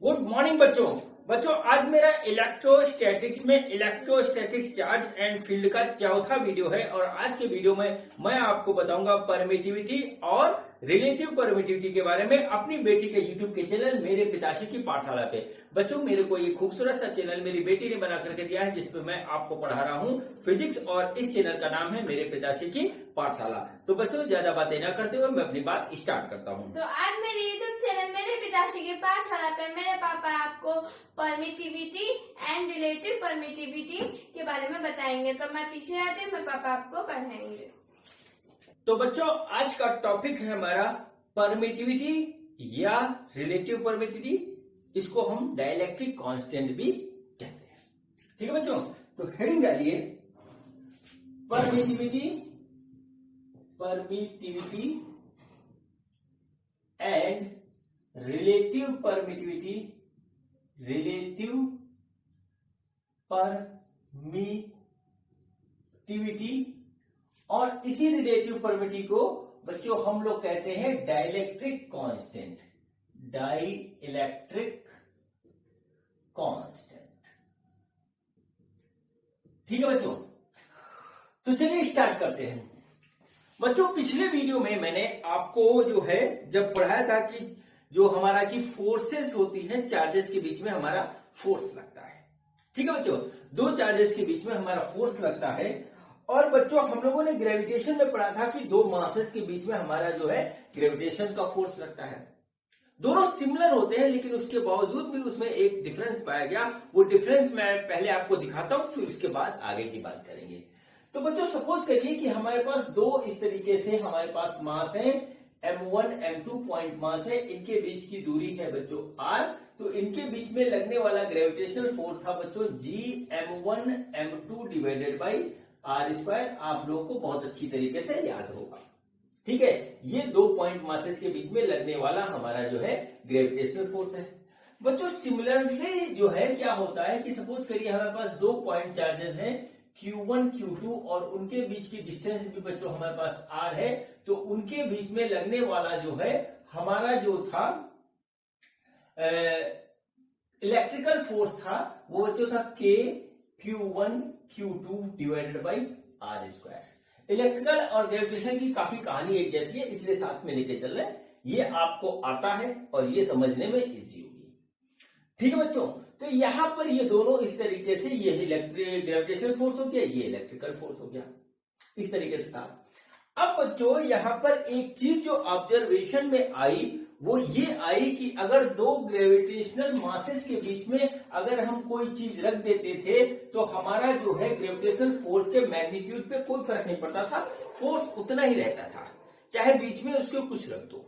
Good morning बच्चों आज मेरा इलेक्ट्रोस्टैटिक्स चार्ज एंड फील्ड का चौथा वीडियो है और आज के वीडियो में मैं आपको बताऊंगा परमिटिविटी और रिलेटिव परमिटिविटी के बारे में अपनी बेटी के यूट्यूब के चैनल मेरे पिताश्री की पाठशाला पे। बच्चों मेरे को ये खूबसूरत सा चैनल मेरी बेटी ने बना करके दिया है जिसपे मैं आपको पढ़ा रहा हूँ फिजिक्स और इस चैनल का नाम है मेरे पिताश्री की पाठशाला। तो बच्चों ज्यादा बातें न करते हुए मैं अपनी बात स्टार्ट करता हूँ। तो आज मेरे यूट्यूब चैनल मेरे पिताश्री की पाठशाला पे मेरे पापा आपको परमिटिविटी एंड रिलेटिव परमिटिविटी के बारे में बताएंगे। तो मैं पीछे आती हूँ, मैं पापा आपको पढ़ाएंगे। तो बच्चों आज का टॉपिक है हमारा परमिटिविटी या रिलेटिव परमिटिविटी, इसको हम डाइलेक्ट्रिक कांस्टेंट भी कहते हैं। ठीक है बच्चों, तो हेडिंग डालिए परमिटिविटी एंड रिलेटिव परमिटिविटी और इसी रिलेटिव परमिटिविटी को बच्चों हम लोग कहते हैं डाइलेक्ट्रिक कांस्टेंट। ठीक है बच्चों, तो चलिए स्टार्ट करते हैं। बच्चों पिछले वीडियो में मैंने आपको जो है जब पढ़ाया था कि जो हमारा की फोर्सेस होती हैं, चार्जेस के बीच में हमारा फोर्स लगता है। ठीक है बच्चों, दो चार्जेस के बीच में हमारा फोर्स लगता है। और बच्चों हम लोगों ने ग्रेविटेशन में पढ़ा था कि दो मासेस के बीच में हमारा जो है ग्रेविटेशन का फोर्स लगता है। दोनों सिमिलर होते हैं लेकिन उसके बावजूद भी उसमें एक डिफरेंस पाया गया। वो डिफरेंस मैं पहले आपको दिखाता हूं, फिर उसके बाद आगे की बात करेंगे। तो बच्चों सपोज करिए कि हमारे पास दो इस तरीके से हमारे पास मास है, m1 m2 पॉइंट मास है, इनके बीच की दूरी है बच्चों r। तो इनके बीच में लगने वाला ग्रेविटेशनल फोर्स था बच्चों g m1 m2 divided by R square. आप लोगों को बहुत अच्छी तरीके से याद होगा। ठीक है, ये दो पॉइंट मासेस के बीच में लगने वाला हमारा जो है ग्रेविटेशनल फोर्स है। बच्चों सिमिलरली जो है क्या होता है कि सपोज करिए हमारे पास दो पॉइंट चार्जेस हैं Q1 Q2 और उनके बीच की डिस्टेंस भी बच्चों हमारे पास R है। तो उनके बीच में लगने वाला जो है हमारा जो था इलेक्ट्रिकल फोर्स था वो बच्चों था K Q1 Q2 divided by R square. Electrical और ग्रेविटेशन की काफी कहानी एक जैसी है, इसलिए साथ में लेके चल रहे हैं। ये आपको आता है और ये समझने में इजी होगी। ठीक है बच्चों, तो यहां पर ये दोनों इस तरीके से, ये इलेक्ट्रिक ग्रेविटेशनल फोर्स हो गया, ये इलेक्ट्रिकल फोर्स हो गया, इस तरीके से था। अब बच्चों यहां पर एक चीज जो ऑब्जर्वेशन में आई वो ये आई कि अगर दो ग्रेविटेशनल मासेस के बीच में अगर हम कोई चीज रख देते थे तो हमारा जो है ग्रेविटेशनल फोर्स के मैग्नीट्यूड पे कोई फर्क नहीं पड़ता था, फोर्स उतना ही रहता था, चाहे बीच में उसके कुछ रख दो।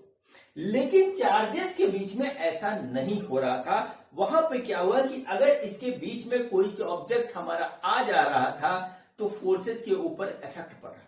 लेकिन चार्जेस के बीच में ऐसा नहीं हो रहा था। वहां पे क्या हुआ कि अगर इसके बीच में कोई ऑब्जेक्ट हमारा आ जा रहा था तो फोर्सेस के ऊपर इफेक्ट पड़ रहा था।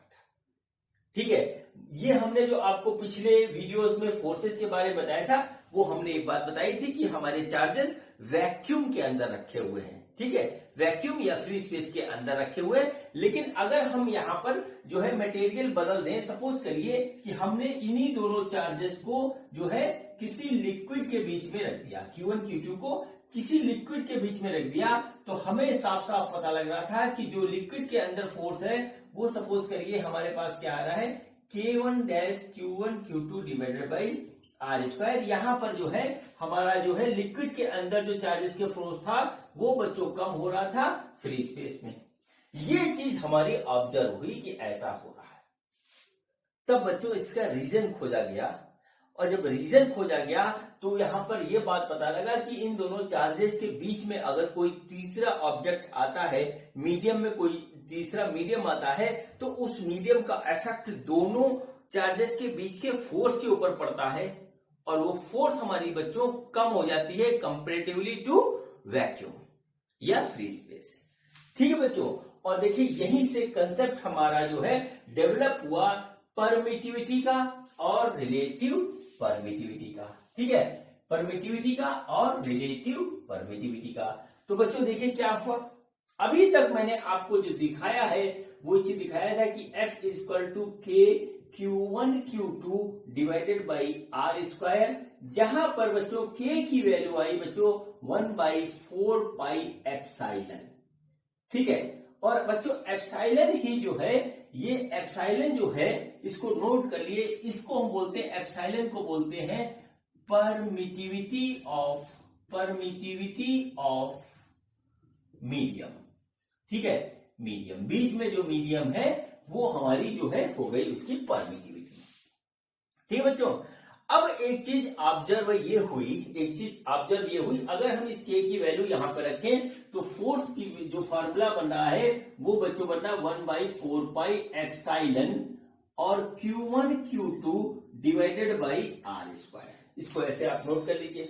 ठीक है, ये हमने जो आपको पिछले वीडियोस में फोर्सेस के बारे में बताया था वो हमने एक बात बताई थी कि हमारे चार्जेस वैक्यूम के अंदर रखे हुए हैं। ठीक है, वैक्यूम या फ्री स्पेस के अंदर रखे हुए हैं। लेकिन अगर हम यहाँ पर जो है मटेरियल बदल दें, सपोज करिए कि हमने इन्हीं दोनों चार्जेस को जो है किसी लिक्विड के बीच में रख दिया, Q1 Q2 को किसी लिक्विड के बीच में रख दिया, तो हमें साफ साफ पता लग रहा था कि जो लिक्विड के अंदर फोर्स है वो सपोज करिए हमारे पास क्या आ रहा है K1 dash Q1 Q2 divided by R square. यहां पर जो है हमारा जो है लिक्विड के अंदर जो चार्जेस के फोर्स था वो बच्चों कम हो रहा था फ्री स्पेस में। ये चीज हमारी ऑब्जर्व हुई कि ऐसा हो रहा है। तब बच्चों इसका रीजन खोजा गया और जब रीजन खोजा गया तो यहां पर यह बात पता लगा कि इन दोनों चार्जेस के बीच में अगर कोई तीसरा ऑब्जेक्ट आता है, मीडियम में कोई तीसरा मीडियम आता है, तो उस मीडियम का इफेक्ट दोनों चार्जेस के बीच के फोर्स के ऊपर पड़ता है और वो फोर्स हमारी बच्चों कम हो जाती है कंपैरेटिवली टू वैक्यूम या फ्री स्पेस। ठीक है बच्चों, और देखिए यहीं से कंसेप्ट हमारा जो है डेवलप हुआ परमिटिविटी का और रिलेटिव परमिटिविटी का। ठीक है, परमिटिविटी का और रिलेटिव परमिटिविटी का। तो बच्चों देखिए क्या हुआ, अभी तक मैंने आपको जो दिखाया है वो चीज दिखाया था कि F equal to K Q1 Q2 divided by R square, जहां पर बच्चों के की वैल्यू आई बच्चों 1/4 पाई एप्सिलॉन, ठीक है। और बच्चों एप्सिलॉन ही जो है, ये एप्सिलॉन जो है इसको नोट कर लिए, इसको हम बोलते हैं, एप्सिलॉन को बोलते हैं परमिटिविटी ऑफ मीडियम, ठीक है। मीडियम, बीच में जो मीडियम है वो हमारी जो है हो गई उसकी परमिटिविटी, ठीक है बच्चों। अब एक चीज ऑब्जर्व ये हुई, अगर हम इस के की वैल्यू यहां पर रखें तो फोर्स की जो फार्मूला बन रहा है वो बच्चों बन रहा है 1/4 पाई एप्सिलॉन और Q1 Q2 divided by R²। इसको ऐसे आप नोट कर लीजिए,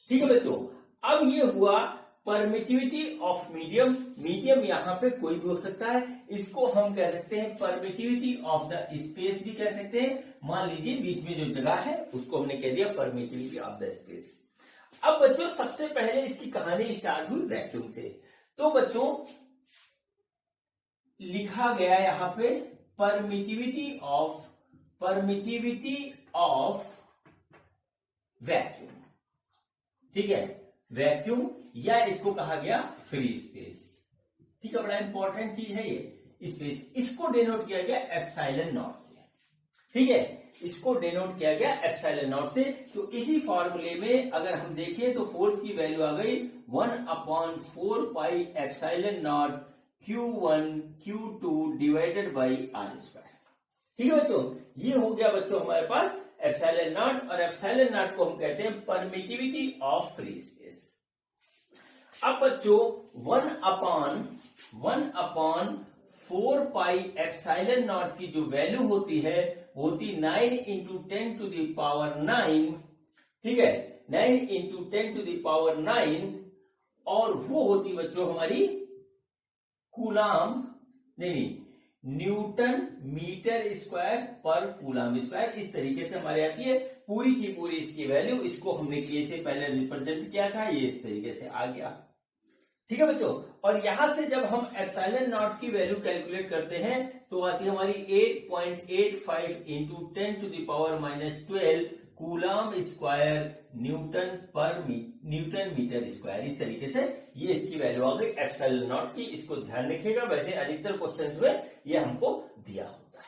ठीक है बच्चों। अब ये हुआ परमिटिविटी ऑफ मीडियम, मीडियम यहां पे कोई भी हो सकता है, इसको हम कह सकते हैं परमिटिविटी ऑफ द स्पेस भी कह सकते हैं। मान लीजिए बीच में जो जगह है उसको हमने कह दिया परमिटिविटी ऑफ द स्पेस। अब बच्चों सबसे पहले इसकी कहानी स्टार्ट हुई वैक्यूम से, तो बच्चों लिखा गया यहां पे परमिटिविटी ऑफ वैक्यूम, ठीक है, वैक्यूम, या इसको कहा गया फ्री स्पेस, ठीक है। बड़ा इंपॉर्टेंट चीज है ये स्पेस, इसको डिनोट किया गया एप्सिलॉन नॉट से, ठीक है, इसको डिनोट किया गया एप्सिलॉन नॉट से। तो इसी फॉर्मूले में अगर हम देखें तो फोर्स की वैल्यू आ गई 1/4 pi epsilon nought Q1 Q2 divided by R², ठीक है बच्चों। ये हो गया बच्चों हमारे पास एप्सिलॉन नॉट, और एप्सिलॉन नॉट को हम कहते हैं परमिटिविटी ऑफ फ्री स्पेस। अब बच्चों 1/4 पाई एप्सिलॉन नॉट की जो वैल्यू होती है वो होती 9 × 10⁹, ठीक है, 9 × 10⁹, और वो होती बच्चों हमारी कूलाम, नहीं, न्यूटन मीटर स्क्वायर पर कूलाम स्क्वायर, इस तरीके से हमारे आती है पूरी की पूरी इसकी वैल्यू। इसको हमने के से पहले रिप्रेजेंट किया था, ये इस तरीके से आ गया, ठीक है बच्चों। और यहां से जब हम एप्सिलॉन नॉट की वैल्यू कैलकुलेट करते हैं तो आती है हमारी 8.85 × 10⁻⁻12 coulomb square newton metre square, इस तरीके से ये इसकी वैल्यू आ गई एप्सिलॉन नॉट की। इसको ध्यान रखिएगा, वैसे अधिकतर क्वेश्चंस में ये हमको दिया होता है,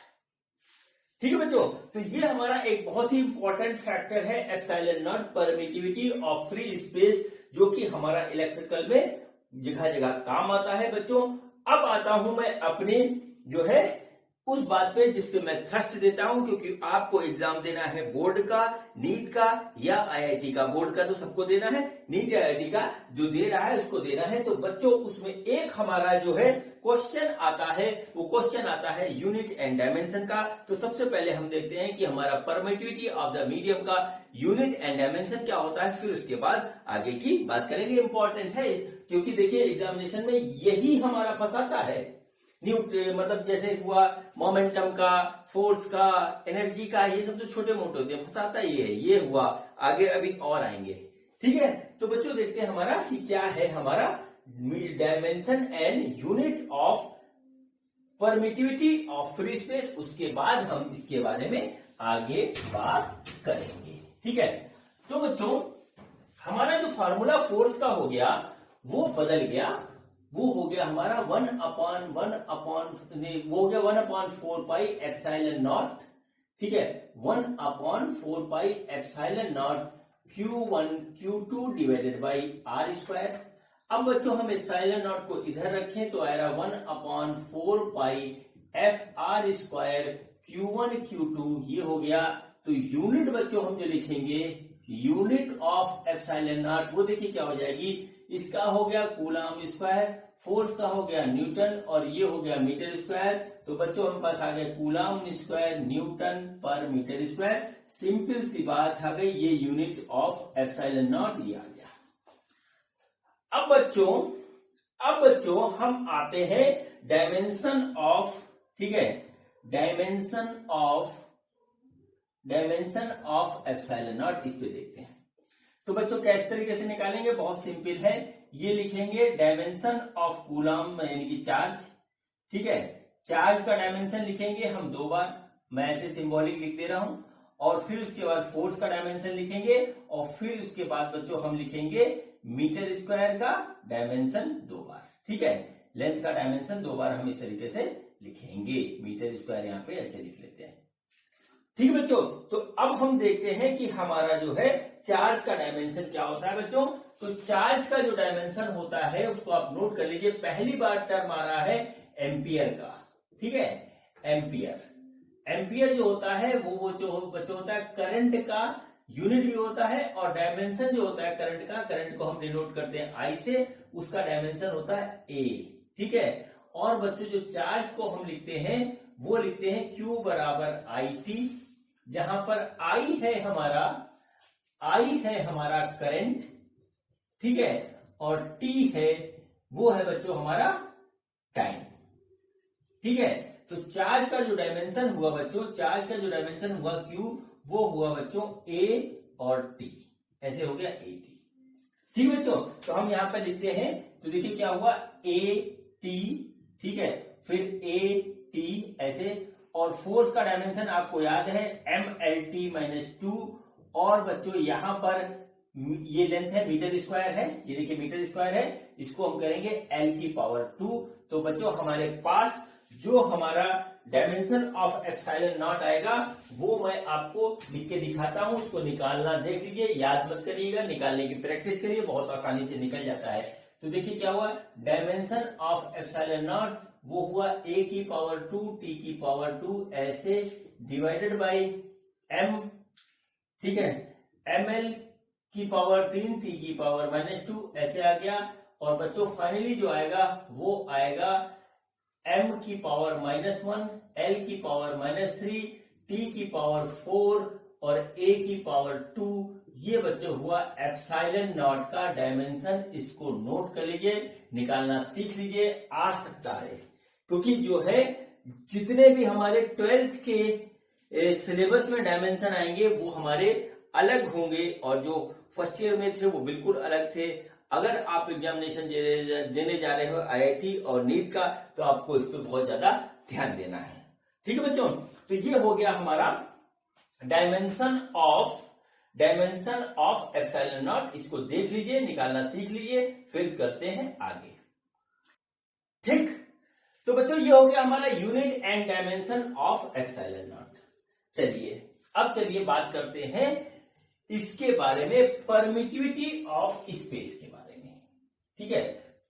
ठीक है बच्चों। तो ये हमारा एक बहुत ही इंपॉर्टेंट फैक्टर है epsilon not, permittivity of free space, जो कि हमारा इलेक्ट्रिकल में जगह जगह काम आता है बच्चों। अब आता हूं मैं अपने जो है उस बात पे जिस पे मैं थ्रस्ट देता हूं, क्योंकि आपको एग्जाम देना है बोर्ड का, नीट का या आईआईटी का। बोर्ड का तो सबको देना है, नीट या आईआईटी का जो दे रहा है उसको देना है। तो बच्चों उसमें एक हमारा जो है क्वेश्चन आता है, वो क्वेश्चन आता है यूनिट एंड डायमेंशन का। तो सबसे पहले हम देखते हैं कि हमारा परमिटिविटी ऑफ द मीडियम का यूनिट एंड डायमेंशन क्या होता है, फिर उसके बाद आगे की बात करेंगे। इंपॉर्टेंट है क्योंकि देखिए एग्जामिनेशन में यही हमारा फंसाता है, मतलब जैसे हुआ मोमेंटम का, फोर्स का, एनर्जी का, ये सब जो छोटे मोटे होते हैं फंसाता ये है, ये हुआ, आगे अभी और आएंगे, ठीक है। तो बच्चों देखते हैं हमारा कि क्या है हमारा dimension and unit of permittivity of free space. उसके बाद हम इसके बारे में आगे बात करेंगे, ठीक है। तो बच्चों हमारा जो फार्मूला फोर्स का हो गया वो बदल गया, वो हो गया हमारा 1/4 पाई एप्सिलॉन नॉट, ठीक है, 1/4 pi epsilon nought Q1 Q2 divided by R²। अब बच्चों हम एप्सिलॉन नॉट को इधर रखें तो आएगा 1/4 पाई FR² Q1 Q2, ये हो गया। तो यूनिट बच्चों हम जो लिखेंगे यूनिट ऑफ एप्सिलॉन नॉट, वो देखिए क्या हो जाएगी, इसका हो गया कूलाम स्क्वायर, फोर्स का हो गया न्यूटन, और ये हो गया मीटर स्क्वायर। तो बच्चों हमारे पास आ गया कूलाम स्क्वायर न्यूटन पर मीटर स्क्वायर। सिंपल सी बात आ गई, ये यूनिट ऑफ एप्सिलॉन नॉट ये आ गया। अब बच्चों हम आते हैं डायमेंशन ऑफ, ठीक है, डायमेंशन ऑफ एप्सिलॉन नॉट, इस पे देखते हैं। तो बच्चों किस तरीके से निकालेंगे, बहुत सिंपल है, ये लिखेंगे डायमेंशन ऑफ कूलाम यानी कि चार्ज, ठीक है, चार्ज का डायमेंशन लिखेंगे हम 2 बार, मैं ऐसे सिंबॉलिक लिख दे रहा हूं, और फिर उसके बाद फोर्स का डायमेंशन लिखेंगे और फिर उसके बाद बच्चों हम लिखेंगे मीटर स्क्वायर का डायमेंशन 2 बार। ठीक है, लेंथ का डायमेंशन 2 बार हम इस तरीके से लिखेंगे। मीटर स्क्वायर यहाँ पे ऐसे लिख लेते हैं। ठीक है बच्चों, तो अब हम देखते हैं कि हमारा जो है चार्ज का डायमेंशन क्या होता है बच्चों। तो चार्ज का जो डायमेंशन होता है उसको आप नोट कर लीजिए। पहली बार टर्म आ रहा है एम्पियर का। ठीक है, एम्पियर जो होता है वो जो बच्चों होता है करंट का यूनिट भी होता है, और डायमेंशन जो होता है करंट का, करंट को हम डिनोट करते हैं आई से, उसका डायमेंशन होता है ए। ठीक है, और बच्चों जो चार्ज को हम लिखते हैं वो लिखते हैं Q बराबर आई टी, जहां पर आई है हमारा करंट। ठीक है, और टी है वो है बच्चों हमारा टाइम। ठीक है, तो चार्ज का जो डायमेंशन हुआ बच्चों, चार्ज का जो डायमेंशन हुआ Q, वो हुआ बच्चों A और T, ऐसे हो गया AT। ठीक है बच्चों, तो हम यहां पर लिखते हैं, तो देखिए क्या हुआ AT। ठीक है, फिर AT ऐसे, और फोर्स का डायमेंशन आपको याद है MLT-2, और बच्चों यहां पर ये लेंथ है मीटर स्क्वायर है, ये देखिए मीटर स्क्वायर है, इसको हम करेंगे L की पावर 2। तो बच्चों हमारे पास जो हमारा डायमेंशन ऑफ एप्सिलॉन नॉट आएगा वो मैं आपको लिख के दिखाता हूं, उसको निकालना देख लीजिए, याद मत करिएगा, निकालने की प्रैक्टिस करिए, बहुत आसानी से निकल जाता है। तो देखिए क्या हुआ, डायमेंशन ऑफ एप्सिलॉन नॉट वो हुआ A की पावर 2 T की पावर 2 ऐसे डिवाइडेड बाई M। ठीक है, ML की पावर 3 T की पावर -2 ऐसे आ गया, और बच्चों फाइनली जो आएगा वो आएगा M की पावर -1, L की पावर -3, T की पावर 4 और A की पावर 2। ये बच्चों हुआ एप्सिलॉन नॉट का डायमेंशन। इसको नोट कर लीजिए, निकालना सीख लीजिए, आ सकता है, क्योंकि जो है जितने भी हमारे 12th के सिलेबस में डायमेंशन आएंगे वो हमारे अलग होंगे, और जो फर्स्ट ईयर में थे वो बिल्कुल अलग थे। अगर आप एग्जामिनेशन देने जा रहे हो IIT और नीट का, तो आपको इस पर बहुत ज्यादा ध्यान देना है। ठीक है बच्चों, तो ये हो गया हमारा डायमेंशन ऑफ एप्सिलॉन नॉट। इसको देख लीजिए, निकालना सीख लीजिए, फिर करते हैं आगे। ठीक, तो बच्चों ये हो गया हमारा unit and dimension of epsilon not. चलिए बात करते हैं इसके बारे में, परमिटिविटी ऑफ स्पेस के बारे में। ठीक है,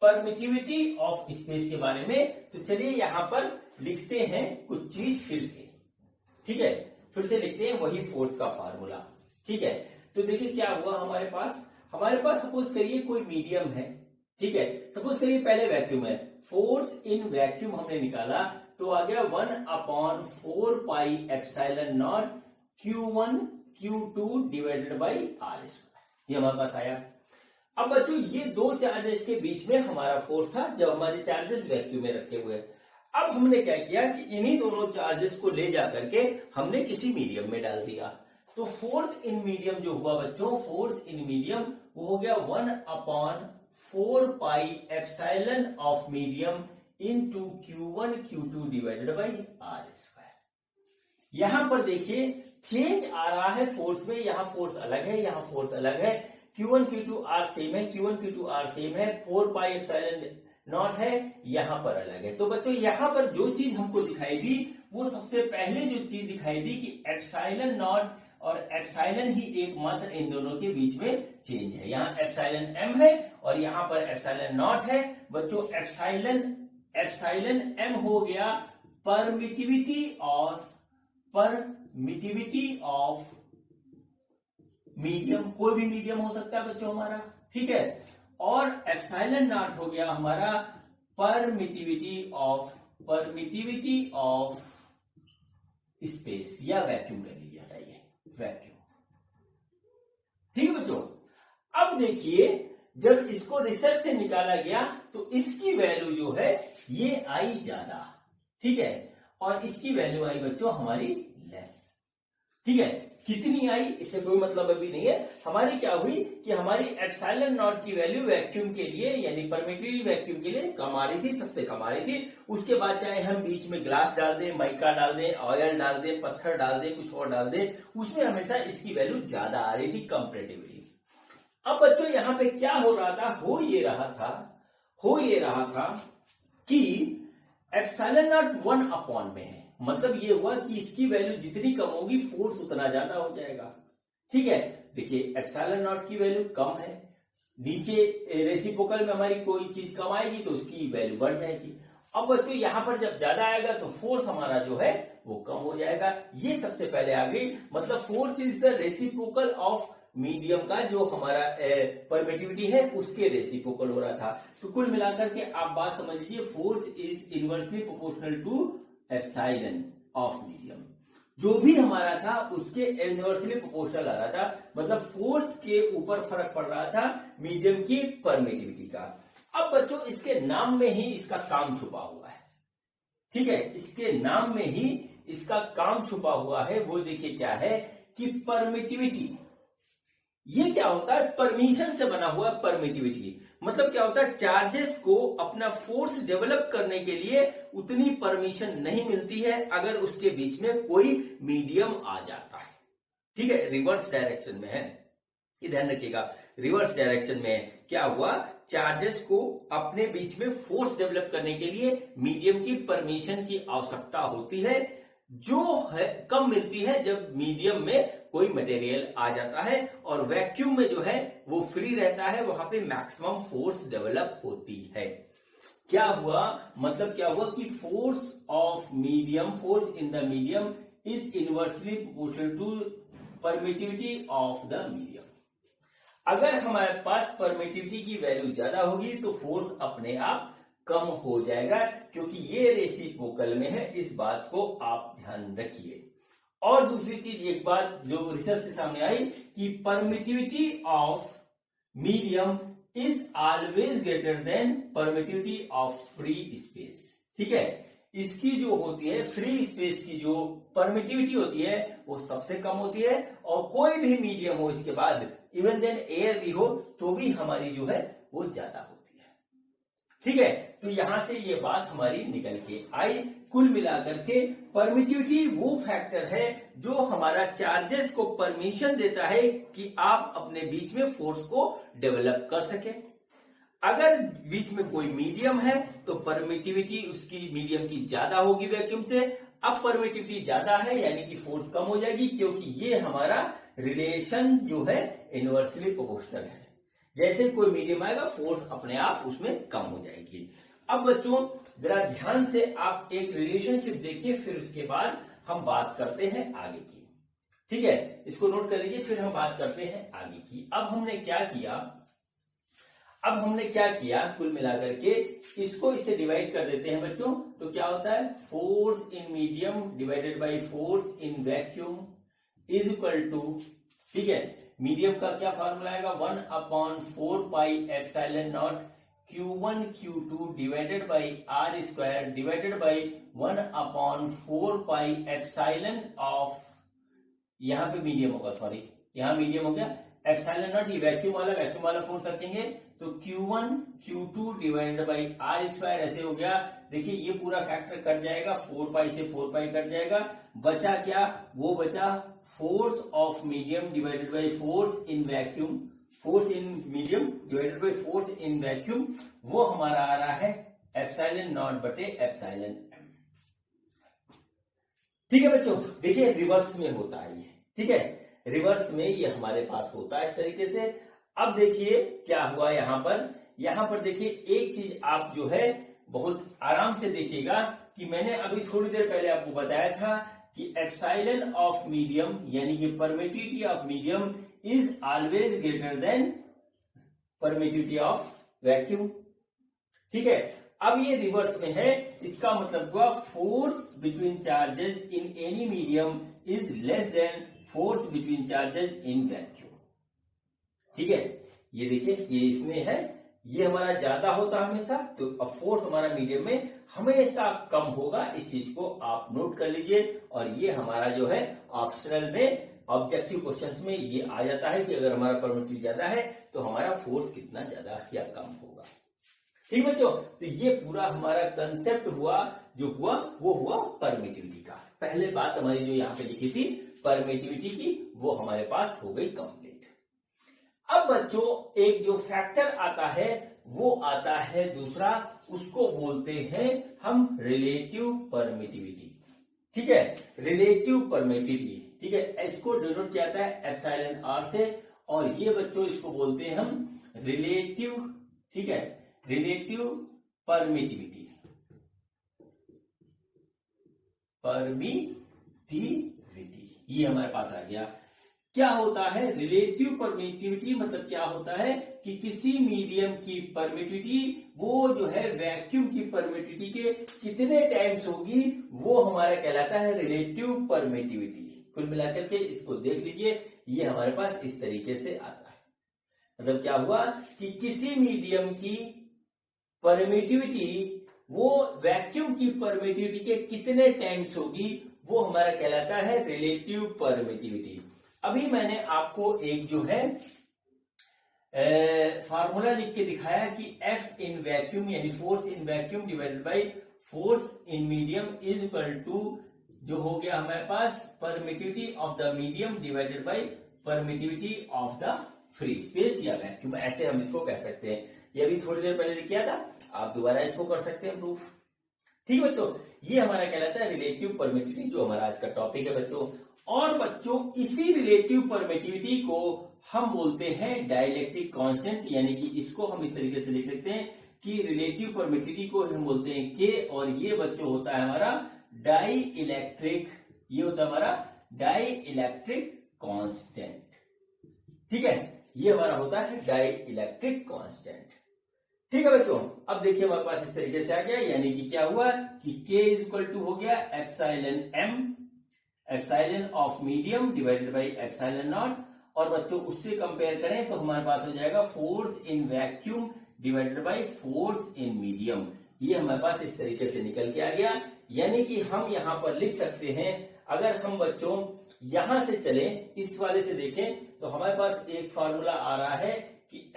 परमिटिविटी ऑफ स्पेस के बारे में। तो चलिए यहां पर लिखते हैं कुछ चीज फिर से। ठीक है, फिर से लिखते हैं वही फोर्स का फार्मूला। ठीक है, तो देखिए क्या हुआ हमारे पास सपोज करिए कोई मीडियम है। ठीक है, सपोज करिए पहले वैक्यूम है, फोर्स इन वैक्यूम हमने निकाला, तो आ गया 1/4 pi epsilon nought Q1 Q2 divided by R²। ये हमारे पास आया। अब बच्चों ये दो चार्जेस के बीच में हमारा फोर्स था जब हमारे चार्जेस वैक्यूम में रखे हुए। अब हमने क्या किया कि इन्हीं दोनों चार्जेस को ले जाकर के हमने किसी मीडियम में डाल दिया। तो फोर्स इन मीडियम जो हुआ बच्चों, फोर्स इन मीडियम वो हो गया 1/4 pi epsilon of medium into Q1 Q2 divided by R²। यहां पर देखिए चेंज आ रहा है फोर्स में, यहां फोर्स अलग है, यहां फोर्स अलग है। Q1 Q2 R सेम है, Q1 Q2 R सेम है, 4 पाई एप्सिलॉन नॉट है, यहां पर अलग है। तो बच्चों यहां पर जो चीज हमको दिखाई दी, वो सबसे पहले जो चीज दिखाई दी कि एप्सिलॉन नॉट और एप्सिलॉन ही एकमात्र इन दोनों के बीच में चेंज है। यहाँ एप्सिलॉन M है और यहां पर एप्सिलॉन नॉट है। बच्चों एप्सिलॉन M हो गया परमिटिविटी ऑफ मीडियम, कोई भी मीडियम हो सकता है बच्चों हमारा। ठीक है, और एप्सिलॉन नॉट हो गया हमारा परमिटिविटी ऑफ स्पेस, या वैक्यूम कह लीजिए, हटाइए वैक्यूम। ठीक है बच्चों, अब देखिए जब इसको रिसर्च से निकाला गया तो इसकी वैल्यू जो है ये आई ज्यादा। ठीक है, और इसकी वैल्यू आई बच्चों हमारी लेस। ठीक है, कितनी आई इससे कोई मतलब अभी नहीं है। हमारी क्या हुई कि हमारी एप्सिलॉन नॉट की वैल्यू वैक्यूम के लिए यानी परमिटिविटी वैक्यूम के लिए कम आ रही थी, सबसे कम आ रही थी। उसके बाद चाहे हम बीच में ग्लास डाल दें, माइका डाल दें, ऑयल डाल दें, पत्थर डाल दें, कुछ और डाल दें, उसमें हमेशा इसकी वैल्यू ज्यादा आ रही थी कंपैरेटिवली। अब बच्चों यहाँ पे क्या हो रहा था, हो ये रहा था कि एप्सिलॉन नॉट 1 अपॉन में है, मतलब ये हुआ कि इसकी वैल्यू जितनी कम होगी फोर्स उतना ज्यादा हो जाएगा। ठीक है, देखिए एप्सिलॉन नॉट की वैल्यू कम है, नीचे रेसिप्रोकल में हमारी कोई चीज कम आएगी तो उसकी वैल्यू बढ़ जाएगी। अब बच्चों यहां पर जब ज्यादा आएगा तो फोर्स हमारा जो है वो कम हो जाएगा। ये सबसे पहले आ गई, मतलब force is the reciprocal of medium का जो हमारा परमिटिविटी है उसके रेसिप्रोकल हो रहा था। तो कुल मिलाकर के आप बात समझ लीजिए, force is inversely proportional to epsilon of medium. जो भी हमारा था उसके इनवर्सली प्रोपोर्शनल आ रहा था, मतलब फोर्स के ऊपर फर्क पड़ रहा था मीडियम की परमिटिविटी का। अब बच्चों इसके नाम में ही इसका काम छुपा हुआ है। ठीक है, इसके नाम में ही इसका काम छुपा हुआ है। वो देखिए क्या है कि परमिटिविटी, ये क्या होता है, परमिशन से बना हुआ परमिटिविटी। मतलब क्या होता है, चार्जेस को अपना फोर्स डेवलप करने के लिए उतनी परमिशन नहीं मिलती है अगर उसके बीच में कोई मीडियम आ जाता है। ठीक है, रिवर्स डायरेक्शन में है, ये ध्यान रखिएगा। रिवर्स डायरेक्शन में क्या हुआ, चार्जेस को अपने बीच में फोर्स डेवलप करने के लिए मीडियम की परमिशन की आवश्यकता होती है, जो है कम मिलती है जब मीडियम में कोई मटेरियल आ जाता है, और वैक्यूम में जो है वो फ्री रहता है, वहां पे मैक्सिमम फोर्स डेवलप होती है। क्या हुआ, मतलब क्या हुआ कि force of medium, force in the medium is inversely proportional to permittivity of the medium. अगर हमारे पास परमिटिविटी की वैल्यू ज्यादा होगी तो फोर्स अपने आप कम हो जाएगा, क्योंकि ये रेसिप्रोकल में है, इस बात को आप ध्यान रखिए। और दूसरी चीज, एक बात जो रिसर्च से सामने आई कि permittivity of medium is always greater than permittivity of free space. ठीक है, इसकी जो होती है फ्री स्पेस की जो परमिटिविटी होती है वो सबसे कम होती है, और कोई भी मीडियम हो इसके बाद, इवन देन एयर भी हो, तो भी हमारी जो है वो ज्यादा होती है। ठीक है, तो यहां से ये बात हमारी निकल के आई। कुल मिलाकर के परमिटिविटी वो फैक्टर है जो हमारा चार्जेस को परमिशन देता है कि आप अपने बीच में फोर्स को डेवलप कर सके। अगर बीच में कोई मीडियम है तो परमिटिविटी उसकी मीडियम की ज्यादा होगी वैक्यूम से। अब परमिटिविटी ज्यादा है यानी कि फोर्स कम हो जाएगी, क्योंकि ये हमारा रिलेशन जो है इनवर्सली प्रोपोर्शनल है। जैसे कोई मीडियम आएगा फोर्स अपने आप उसमें कम हो जाएगी। अब बच्चों जरा ध्यान से आप एक रिलेशनशिप देखिए, फिर उसके बाद हम बात करते हैं आगे की। ठीक है, इसको नोट कर लीजिए, फिर हम बात करते हैं आगे की। अब हमने क्या किया, कुल मिलाकर के इसको इससे डिवाइड कर देते हैं बच्चों। तो क्या होता है, force in medium divided by force in vacuum is equal to, ठीक है, मीडियम का क्या फॉर्मूला आएगा, 1/4 pi epsilon nought Q1 Q2 divided by R square divided by 1/4 pi epsilon of, यहां पे मीडियम होगा, सॉरी यहां मीडियम हो गया, एप्सिलॉन नॉट ये वैक्यूम वाला फोर्स रखेंगे तो Q1 Q2 divided by R square ऐसे हो गया। देखिए ये पूरा फैक्टर कट जाएगा, 4 पाई से 4 पाई कट जाएगा, बचा क्या, वो बचा force of medium divided by force in vacuum, force in medium divided by force in vacuum, वो हमारा आ रहा है एप्सिलॉन नॉट बटे एप्सिलॉन एम। ठीक है बच्चों, देखिए रिवर्स में होता है ये, ठीक है, रिवर्स में ये हमारे पास होता है इस तरीके से। अब देखिए क्या हुआ यहां पर देखिए एक चीज आप जो है बहुत आराम से देखिएगा कि मैंने अभी थोड़ी देर पहले आपको बताया था कि एप्सिलॉन ऑफ मीडियम यानी कि permittivity of medium is always greater than permittivity of vacuum. ठीक है, अब ये रिवर्स में है, इसका मतलब हुआ force between charges in any medium is less than force between charges in vacuum. ठीक है, ये देखिए ये इसमें है, ये हमारा ज्यादा होता है हमेशा, तो अब फोर्स हमारा मीडियम में हमेशा कम होगा, इस चीज को आप नोट कर लीजिए। और ये हमारा जो है ऑप्शनल में ऑब्जेक्टिव क्वेश्चंस में ये आ जाता है कि अगर हमारा परमिटिविटी ज्यादा है तो हमारा फोर्स कितना ज्यादा या कम होगा। ठीक बच्चों, तो ये पूरा हमारा कंसेप्ट हुआ, जो हुआ वो हुआ परमिटिविटी का। पहले बात हमारी जो यहाँ पे लिखी थी परमिटिविटी की, वो हमारे पास हो गई कंप्लीट। अब बच्चों एक जो फैक्टर आता है वो आता है दूसरा, उसको बोलते हैं हम रिलेटिव परमिटिविटी। ठीक है, रिलेटिव परमिटिविटी। ठीक है, इसको डिनोट किया जाता है एप्सिलॉन आर से, और ये बच्चों इसको बोलते हैं हम रिलेटिव, ठीक है, रिलेटिव परमिटिविटी। ये हमारे पास आ गया। क्या होता है रिलेटिव परमिटिविटी? मतलब क्या होता है कि किसी मीडियम की परमिटिविटी वो जो है वैक्यूम की परमिटिविटी के कितने टाइम्स होगी, वो हमारा कहलाता है रिलेटिव परमिटिविटी। कुल मिलाकर के इसको देख लीजिए, ये हमारे पास इस तरीके से आता है। मतलब क्या हुआ कि किसी मीडियम की परमिटिविटी वो वैक्यूम की परमिटिविटी के कितने टाइम्स होगी, वो हमारा कहलाता है रिलेटिव परमिटिविटी। अभी मैंने आपको एक जो है फार्मूला लिख के दिखाया कि F इन वैक्यूम यानी force in vacuum divided by force in medium is equal to, जो हो गया हमारे पास permittivity of the medium divided by permittivity of the free space या वैक्यूम, ऐसे हम इसको कह सकते हैं। ये अभी थोड़ी देर पहले किया था, आप दोबारा इसको कर सकते हैं प्रूफ। ठीक बच्चों, ये हमारा कहलाता है रिलेटिव परमिटिविटी, जो हमारा आज का टॉपिक है बच्चों। और बच्चों इसी रिलेटिव परमिटिविटी को हम बोलते हैं डाइलेक्ट्रिक कांस्टेंट, यानी कि इसको हम इस तरीके से लिख सकते हैं कि रिलेटिव परमिटिविटी को हम बोलते हैं के, और ये बच्चों होता है हमारा डाई इलेक्ट्रिक, ये होता है हमारा डाई इलेक्ट्रिक कांस्टेंट। ठीक है, ये हमारा होता है डाई इलेक्ट्रिक कांस्टेंट। ठीक है बच्चों, अब देखिए हमारे पास इस तरीके से आ गया, यानी कि क्या हुआ कि K इज इक्वल टू हो गया epsilon M, epsilon of medium divided by epsilon not, और बच्चों उससे कंपेयर करें तो हमारे पास हो जाएगा force in vacuum divided by force in medium. ये हमारे पास इस तरीके से निकल के आ गया। यानी कि हम यहां पर लिख सकते हैं, अगर हम बच्चों यहां से चले, इस वाले से देखें, तो हमारे पास एक फार्मूला आ रहा है कि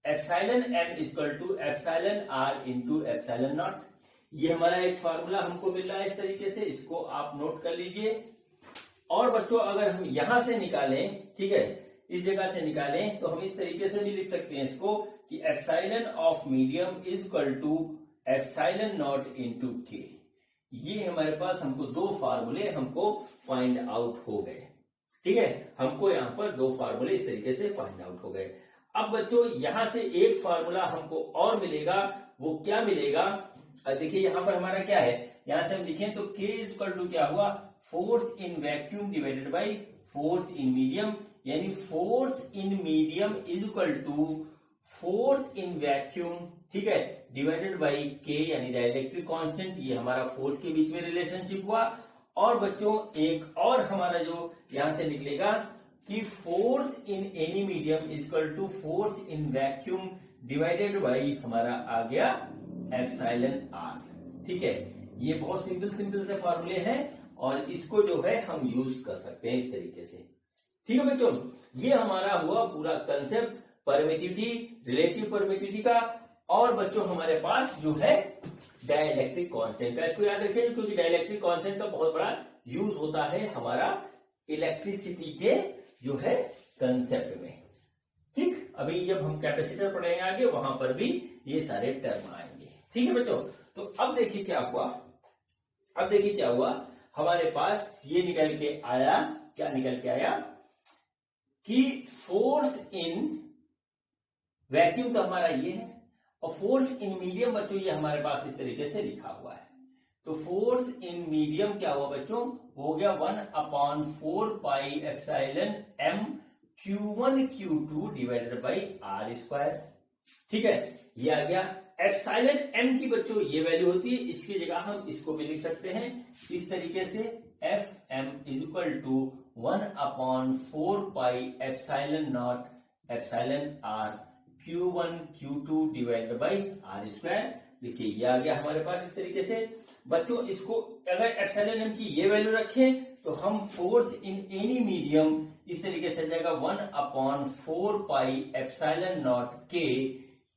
epsilon M equal to epsilon R into epsilon nought. ये हमारा एक फार्मूला हमको मिल रहा है इस तरीके से, इसको आप नोट कर लीजिए। और बच्चों अगर हम यहां से निकालें, ठीक है, इस जगह से निकालें, तो हम इस तरीके से भी लिख सकते हैं इसको कि epsilon of medium is equal to epsilon nought into K. ये हमारे पास हमको दो फार्मूले हमको फाइंड आउट हो गए। ठीक है, हमको यहाँ पर दो फार्मूले इस तरीके से फाइंड आउट हो गए। अब बच्चों यहां से एक फार्मूला हमको और मिलेगा, वो क्या मिलेगा? देखिए यहां पर हमारा क्या है, यहां से हम लिखें तो K इज इक्वल टू क्या हुआ, force in vacuum divided by force in medium, यानी force in medium is equal to force in vacuum, ठीक है, डिवाइडेड बाय K यानी डाइलेक्ट्रिक कांस्टेंट। ये हमारा फोर्स के बीच में रिलेशनशिप हुआ। और बच्चों एक और हमारा जो यहां से निकलेगा कि force in any medium is equal to force in vacuum divided by हमारा आ गया एप्सिलॉन आर। ठीक है, ये बहुत सिंपल से फॉर्मूले हैं और इसको जो है हम यूज कर सकते हैं इस तरीके से। ठीक है बच्चों, ये हमारा हुआ पूरा कंसेप्ट परमिटिविटी, रिलेटिव परमिटिविटी का। और बच्चों हमारे पास जो है डाइलेक्ट्रिक कांस्टेंट का, इसको याद रखिए क्योंकि डाइलेक्ट्रिक कांस्टेंट का बहुत बड़ा यूज होता है हमारा इलेक्ट्रिसिटी के जो है कंसेप्ट में। ठीक, अभी जब हम कैपेसिटर पढ़ेंगे आगे, वहां पर भी ये सारे टर्म आएंगे। ठीक है बच्चों, तो अब देखिए क्या हुआ, हमारे पास ये निकल के आया, क्या निकल के आया कि फोर्स इन वैक्यूम का हमारा ये है, और फोर्स इन मीडियम बच्चों ये हमारे पास इस तरीके से लिखा हुआ है। तो फोर्स इन मीडियम क्या हुआ बच्चों, हो गया 1/4 pi epsilon M Q1 Q2 divided by R square. ठीक है, ये आ गया एप्सिलॉन M की बच्चों ये वैल्यू होती है, इसकी जगह हम इसको भी लिख सकते हैं इस तरीके से, FM is equal to 1/4 pi epsilon nought epsilon R Q1 Q2 divided by R square. देखिए ये आ गया हमारे पास इस तरीके से। बच्चों इसको अगर एप्सिलॉन एम की ये वैल्यू रखें तो हम फोर्स इन एनी मीडियम इस तरीके से जाएगा 1/4 पाई एप्सिलॉन नॉट के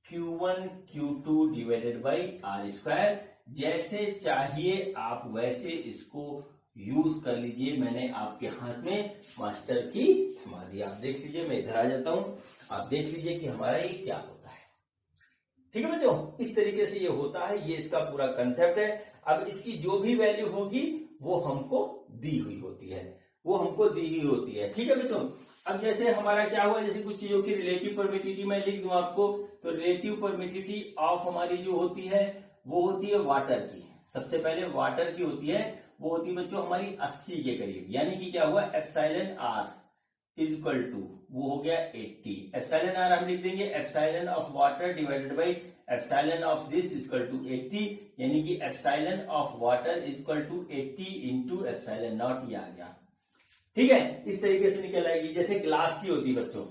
Q1 Q2 divided by R square. जैसे चाहिए आप वैसे इसको यूज कर लीजिए। मैंने आपके हाथ में मास्टर की थमा दिया, आप देख लीजिए। मैं इधर आ जाता हूं, आप देख लीजिए कि हमारा ये क्या होता है। ठीक है बच्चों, इस तरीके से ये होता है, ये इसका पूरा कंसेप्ट है। अब इसकी जो भी वैल्यू होगी वो हमको दी हुई होती है, वो हमको दी हुई होती है। ठीक है बच्चों, अब जैसे हमारा क्या हुआ, जैसे कुछ चीजों की रिलेटिव परमिटिविटी मैं लिख दूं आपको, तो रिलेटिव परमिटिविटी ऑफ हमारी जो होती है वो होती है वाटर की। सबसे पहले वाटर की होती है, वो होती है बच्चों हमारी 80 के करीब। यानी कि क्या हुआ, epsilon R is equal to वो हो गया 80। एप्सिलॉन आर हम लिख देंगे epsilon of water divided by epsilon of this is equal to 80। यानी कि epsilon of water is equal to 80 into epsilon nought, ये आ गया। ठीक है, इस तरीके से निकल आएगी। जैसे ग्लास की होती है बच्चों,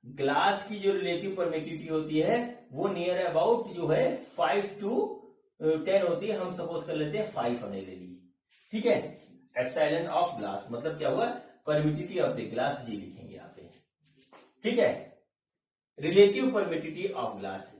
ग्लास की जो रिलेटिव परमिटिविटी होती है वो नियर अबाउट जो है 5 to 10 होती है। हम सपोज कर लेते हैं 5 हमने ले ली। ठीक है, एप्सिलॉन ऑफ ग्लास मतलब क्या हुआ, permittivity of the glass G लिखेंगे यहाँ पे। ठीक है, relative permittivity of glass